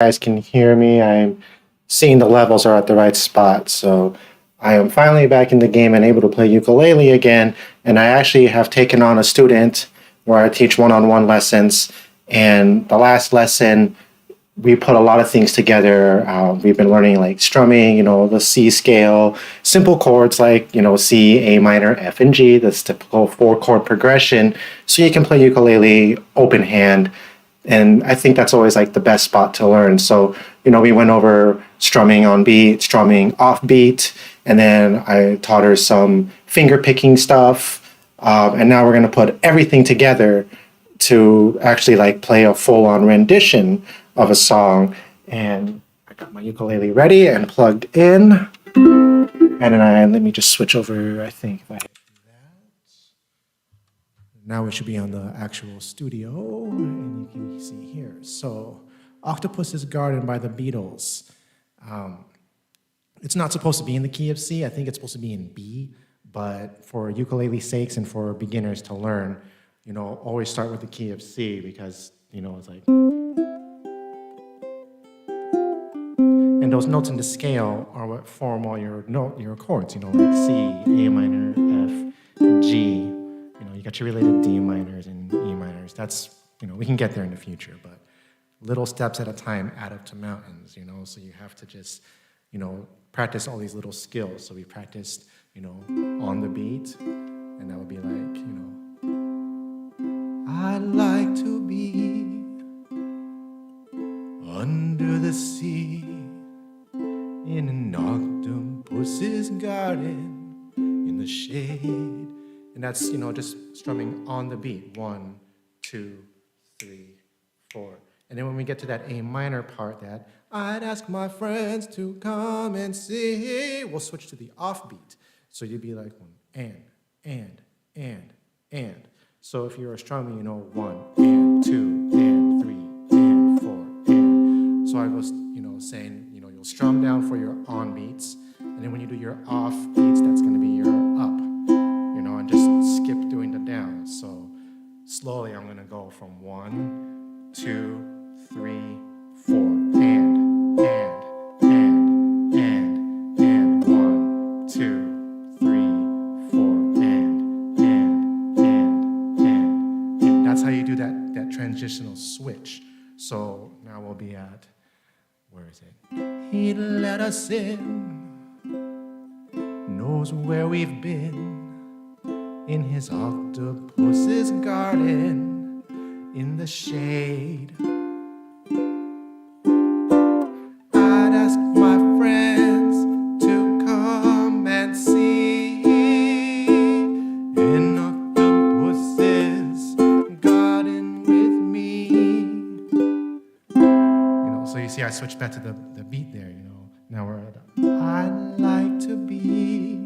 Guys can hear me. I'm seeing the levels are at the right spot. So I am finally back in the game and able to play ukulele again. And I actually have taken on a student where I teach one-on-one lessons. And the last lesson, we put a lot of things together. We've been learning like strumming, the C scale, simple chords like, C, A minor, F, and G, this typical four-chord progression. So you can play ukulele open hand, and I think that's always like the best spot to learn. So, we went over strumming on beat, strumming off beat, and then I taught her some finger picking stuff. And now we're going to put everything together to actually like play a full on rendition of a song. And I got my ukulele ready and plugged in. And then let me just switch over, I think, if I hit that. Now we should be on the actual studio, and you can see here. So, Octopus's Garden by the Beatles. It's not supposed to be in the key of C. I think it's supposed to be in B, but for ukulele sakes and for beginners to learn, always start with the key of C because, it's like... And those notes in the scale are what form all your chords, like C, A minor, F, G. You got your related D minors and E minors. That's, we can get there in the future, but little steps at a time add up to mountains, so you have to just, practice all these little skills. So we practiced, on the beat, and that would be like, I'd like to be under the sea in an octopus's garden in the shade. And that's, just strumming on the beat. 1, 2, 3, 4. And then when we get to that A minor part, that I'd ask my friends to come and see, we'll switch to the offbeat. So you'd be like one, and. So if you're a strummer, 1 and 2 and 3 and 4 and. So I was, saying, you'll strum down for your on beats, and then when you do your off beats, that's going to be your up, and just skip doing the down. So slowly I'm going to go from 1, 2, 3, 4, and 1, 2, 3, 4, and. That's how you do that transitional switch. So now we'll be at, where is it? He let us in, knows where we've been, in his octopus's garden, in the shade. I'd ask my friends to come and see, in octopus's garden with me. So you see I switched back to the beat there, Now we're at I'd like to be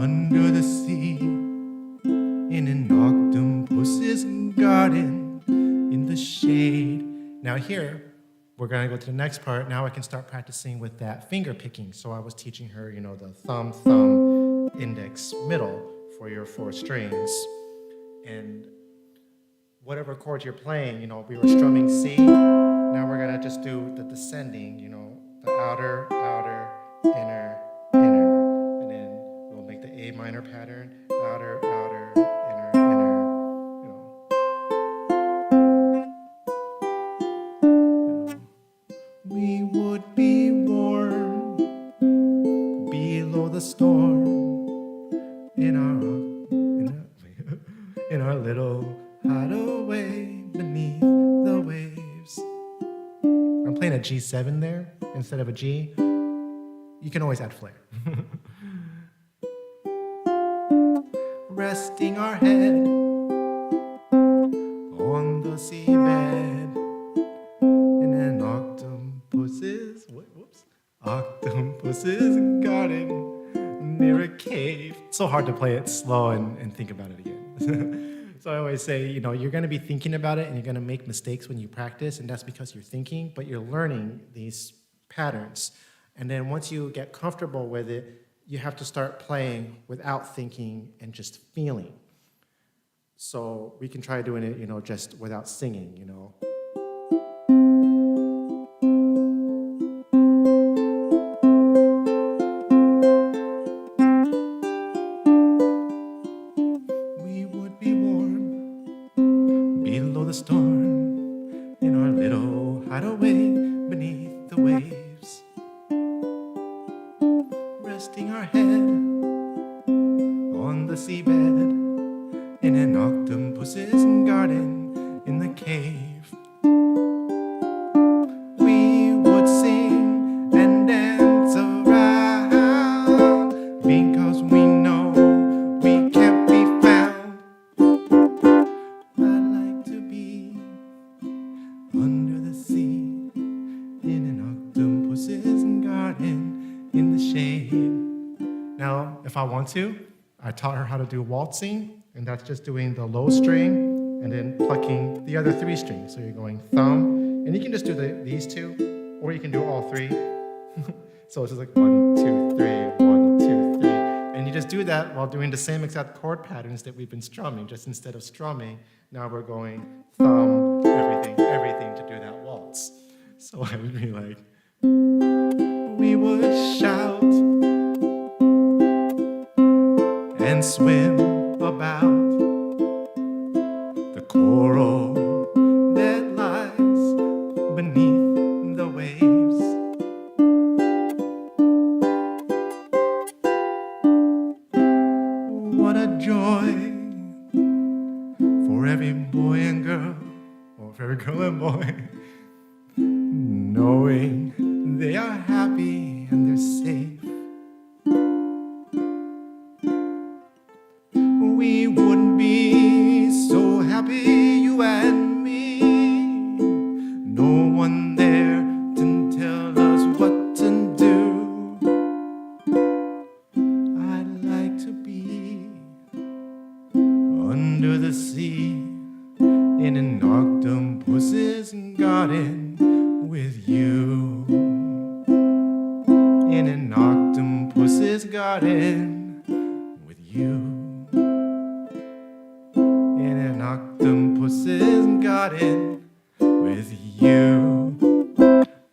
under the sea in an octopus's garden in the shade. Now here, we're going to go to the next part. Now I can start practicing with that finger picking. So I was teaching her, the thumb, index, middle for your 4 strings. And whatever chords you're playing, we were strumming C. Now we're going to just do the descending, the outer, inner, and then we'll make the A minor pattern, outer, inner. We would be warm below the storm in our little hideaway beneath the waves. I'm playing a G7 there instead of a G. You can always add flair. Resting our head on the seabed in an octopus's garden near a cave. It's so hard to play it slow and think about it again. So I always say, you're going to be thinking about it and you're going to make mistakes when you practice, and that's because you're thinking, but you're learning these patterns. And then once you get comfortable with it, you have to start playing without thinking and just feeling. So we can try doing it, just without singing, hide away beneath the waves, resting our head on the seabed in an octopus's garden in the cave. We would sing and dance around because we know we can't be found. I'd like to be under the sea in an octopus's garden in the shade. Now, if I want to, I taught her how to do waltzing, and that's just doing the low string and then plucking the other 3 strings. So you're going thumb, and you can just do these 2, or you can do all 3. So it's just like 1, 2, 3, 1, 2, 3. And you just do that while doing the same exact chord patterns that we've been strumming. Just instead of strumming, now we're going thumb, everything to do that waltz. So I would be like, we would shout and swim about the coral that lies beneath the waves. What a joy for every boy and girl, or for every girl and boy, knowing they are happy and they're safe. We would be so happy, you and me. No one there to tell us what to do. I'd like to be under the sea in an octopus's garden with you. In an octopus's garden with you. In an octopus's garden with you.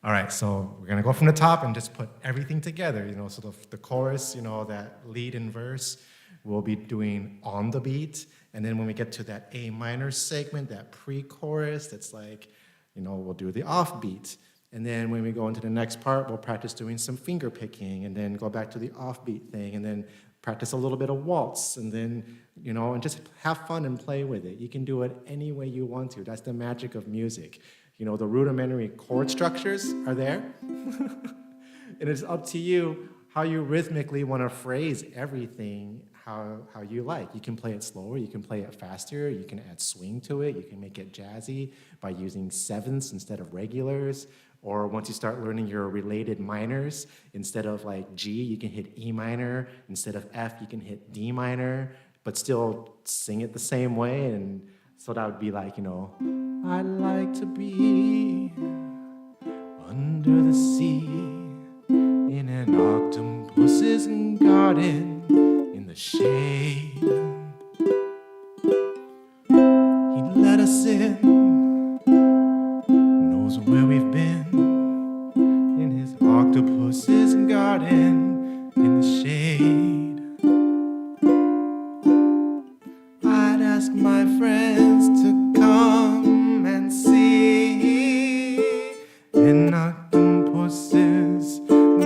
All right, so we're gonna go from the top and just put everything together, so the chorus, that lead and verse, we'll be doing on the beat. And then when we get to that A minor segment, that pre-chorus, that's like, we'll do the offbeat. And then when we go into the next part, we'll practice doing some finger picking and then go back to the offbeat thing and then practice a little bit of waltz and then, and just have fun and play with it. You can do it any way you want to. That's the magic of music. The rudimentary chord structures are there. And it's up to you how you rhythmically want to phrase everything how you like. You can play it slower, you can play it faster, you can add swing to it, you can make it jazzy by using 7ths instead of regulars. Or once you start learning your related minors, instead of like G, you can hit E minor. Instead of F, you can hit D minor, but still sing it the same way. And so that would be like, I'd like to be under the sea in an octopus's garden in the shade. He'd let us in, knows where we've been, in his octopus's garden in the shade. I'd ask my friends to come and see an octopus's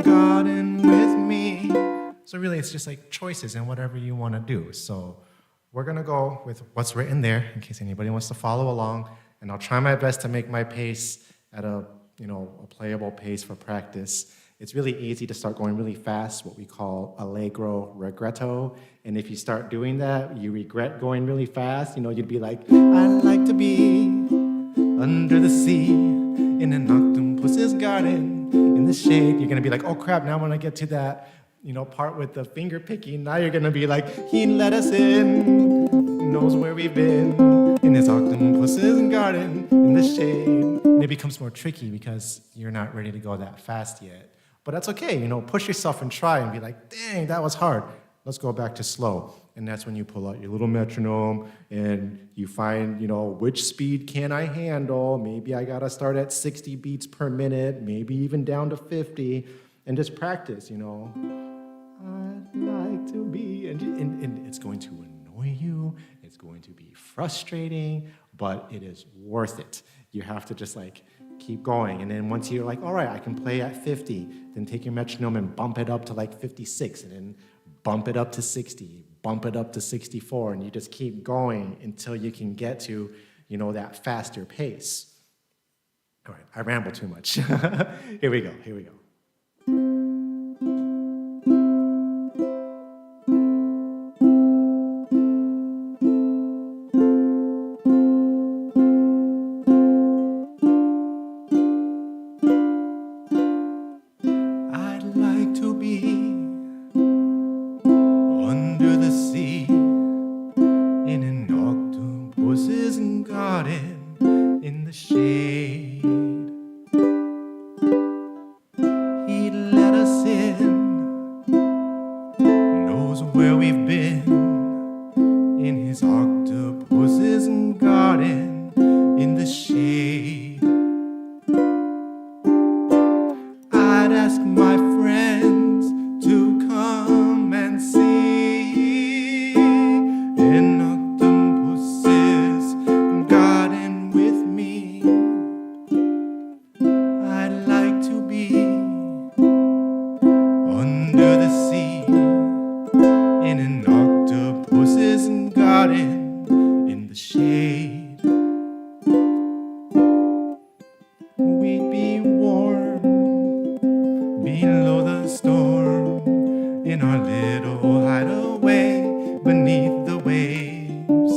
garden with me. So really it's just like choices and whatever you want to do. So we're gonna go with what's written there in case anybody wants to follow along, and I'll try my best to make my pace at a playable pace for practice. It's really easy to start going really fast, what we call allegro regretto. And if you start doing that, you regret going really fast. You'd be like, I'd like to be under the sea in an octopus's garden in the shade. You're gonna be like, oh crap, now when I get to that part with the finger picking, now you're gonna be like, he let us in, knows where we've been, in his octopus's garden in the shade. And it becomes more tricky because you're not ready to go that fast yet. But that's okay, push yourself and try and be like, dang, that was hard. Let's go back to slow. And that's when you pull out your little metronome and you find, which speed can I handle? Maybe I gotta start at 60 beats per minute, maybe even down to 50, and just practice, I'd like to be, and it's going to annoy you, it's going to be frustrating, but it is worth it. You have to just keep going. And then once you're like, all right, I can play at 50, then take your metronome and bump it up to like 56, and then bump it up to 60, bump it up to 64, and you just keep going until you can get to, that faster pace. All right, I ramble too much. Here we go. I'd like to be under the sea in an octopus's garden in the shade. He'd let us in, knows where we've been, in his octopus's garden in the shade. I'd ask my friends to come and see an octopus's garden with me. I'd like to be under the sea in an octopus's garden in the shade. We'd be warm below the storm in our little hideaway beneath the waves,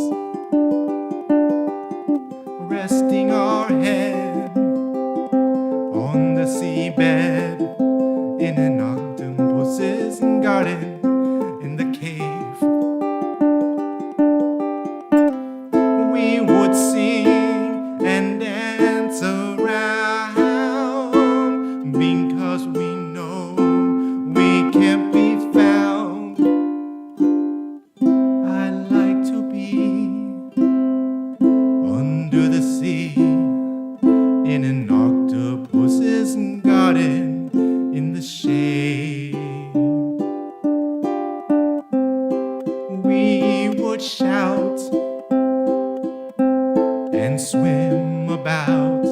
resting our head on the seabed in an octopus's garden in the cave. We would sing and dance around because we know we can't be found. I'd like to be under the sea in an octopus's garden in the shade. We would shout and swim about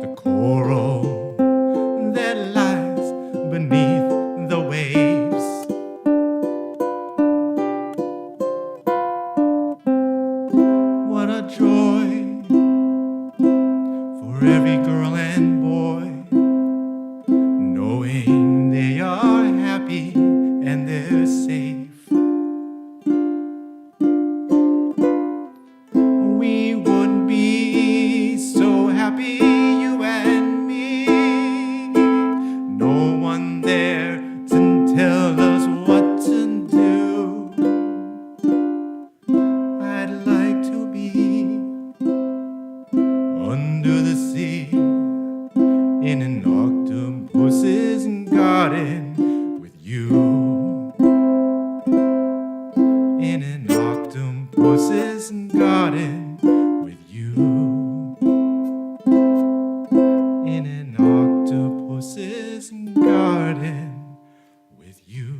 the coral that lies beneath the waves. What a joy for every girl and boy, knowing they are happy and they're safe. We would be so happy, you and me. No one there to tell us what to do. I'd like to be under the sea in an octopus's garden with you. In an octopus's garden with you. In an octopus's garden with you.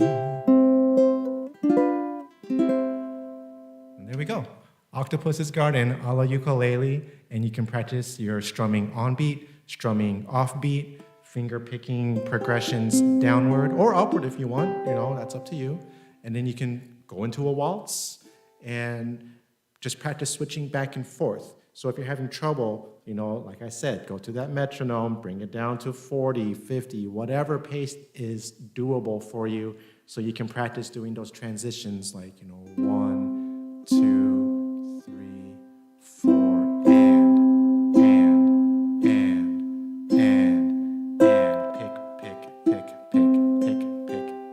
And there we go. Octopus's garden a la ukulele, and you can practice your strumming on beat, strumming off beat, finger picking progressions downward or upward if you want, that's up to you. And then you can go into a waltz and just practice switching back and forth. So if you're having trouble, like I said, go to that metronome, bring it down to 40, 50, whatever pace is doable for you, so you can practice doing those transitions like, 1, 2, 3, 4, and,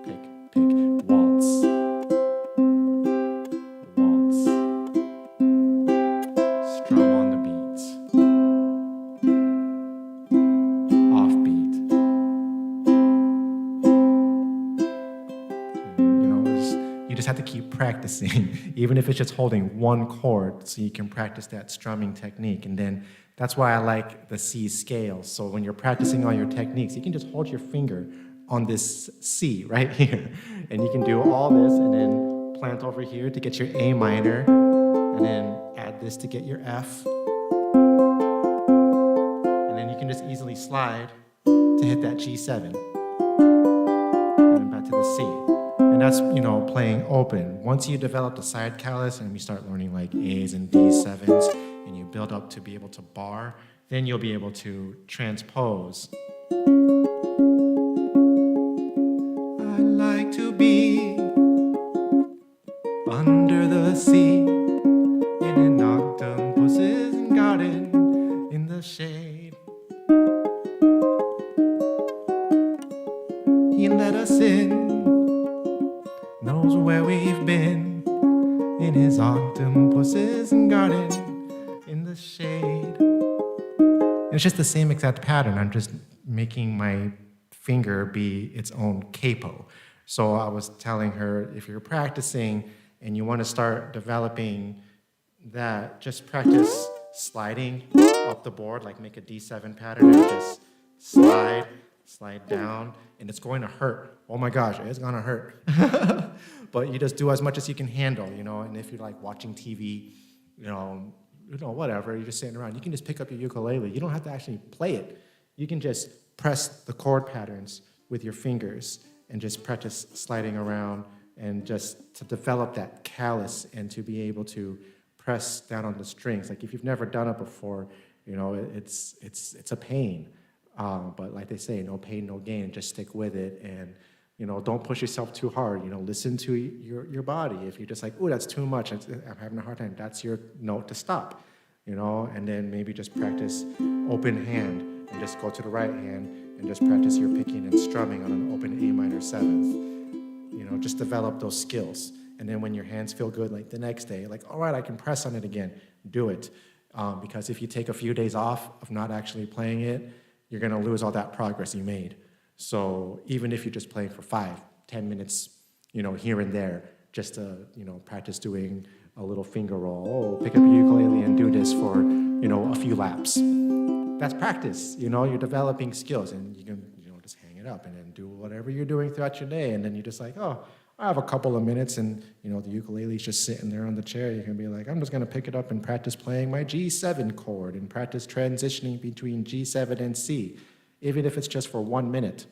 pick, waltz, strum on the beats, off beat. You just have to keep practicing, even if it's just holding one chord, so you can practice that strumming technique. And then that's why I like the C scale. So when you're practicing all your techniques, you can just hold your finger on this C right here. And you can do all this and then plant over here to get your A minor, and then add this to get your F. And then you can just easily slide to hit that G7. And then back to the C. And that's, playing open. Once you develop the side callus and you start learning like A's and D7s, and you build up to be able to bar, then you'll be able to transpose. I like to be under the sea in an octopus's garden in the shade. He let us in, knows where we've been in his octopus's garden in the shade. And it's just the same exact pattern. I'm just making my finger be its own capo. So I was telling her, if you're practicing and you want to start developing that, just practice sliding up the board, like make a D7 pattern and just slide down, and it's going to hurt. Oh my gosh, it's gonna hurt. But you just do as much as you can handle, and if you're like watching TV, whatever, you're just sitting around, you can just pick up your ukulele. You don't have to actually play it. You can just press the chord patterns with your fingers and just practice sliding around and just to develop that callus and to be able to press down on the strings. Like if you've never done it before, it's a pain. But like they say, no pain, no gain. Just stick with it, and don't push yourself too hard. Listen to your body. If you're just like, oh, that's too much, I'm having a hard time, that's your note to stop. And then maybe just practice open hand and just go to the right hand and just practice your picking and strumming on an open A minor seventh. Just develop those skills. And then when your hands feel good, like the next day, like, all right, I can press on it again, do it. Because if you take a few days off of not actually playing it, you're going to lose all that progress you made. So even if you're just playing for 5-10 minutes, here and there, just to, practice doing a little finger roll, pick up your ukulele and do this for, a few laps. That's practice, you're developing skills, and you can, just hang it up and then do whatever you're doing throughout your day. And then you're just like, oh, I have a couple of minutes, and, the ukulele's just sitting there on the chair. You can be like, I'm just going to pick it up and practice playing my G7 chord and practice transitioning between G7 and C, even if it's just for 1 minute.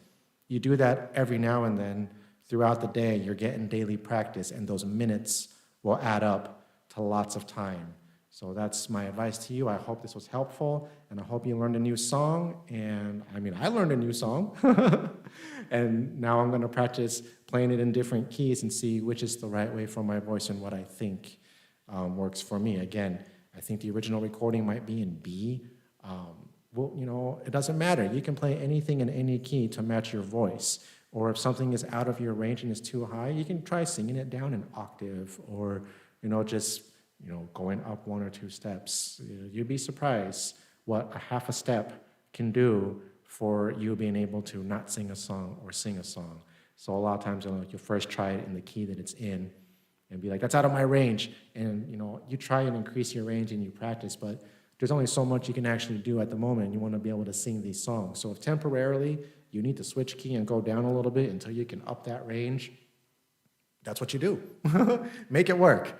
You do that every now and then throughout the day. You're getting daily practice, and those minutes will add up to lots of time. So that's my advice to you. I hope this was helpful, and I hope you learned a new song. And I learned a new song. And now I'm going to practice playing it in different keys and see which is the right way for my voice and what I think works for me. Again, I think the original recording might be in B. It doesn't matter. You can play anything in any key to match your voice. Or if something is out of your range and is too high, you can try singing it down an octave, or just going up 1 or 2 steps. You'd be surprised what a half a step can do for you being able to not sing a song or sing a song. So a lot of times you'll first try it in the key that it's in and be like, that's out of my range. And you try and increase your range and you practice, but there's only so much you can actually do at the moment. You want to be able to sing these songs. So if temporarily you need to switch key and go down a little bit until you can up that range, that's what you do. Make it work.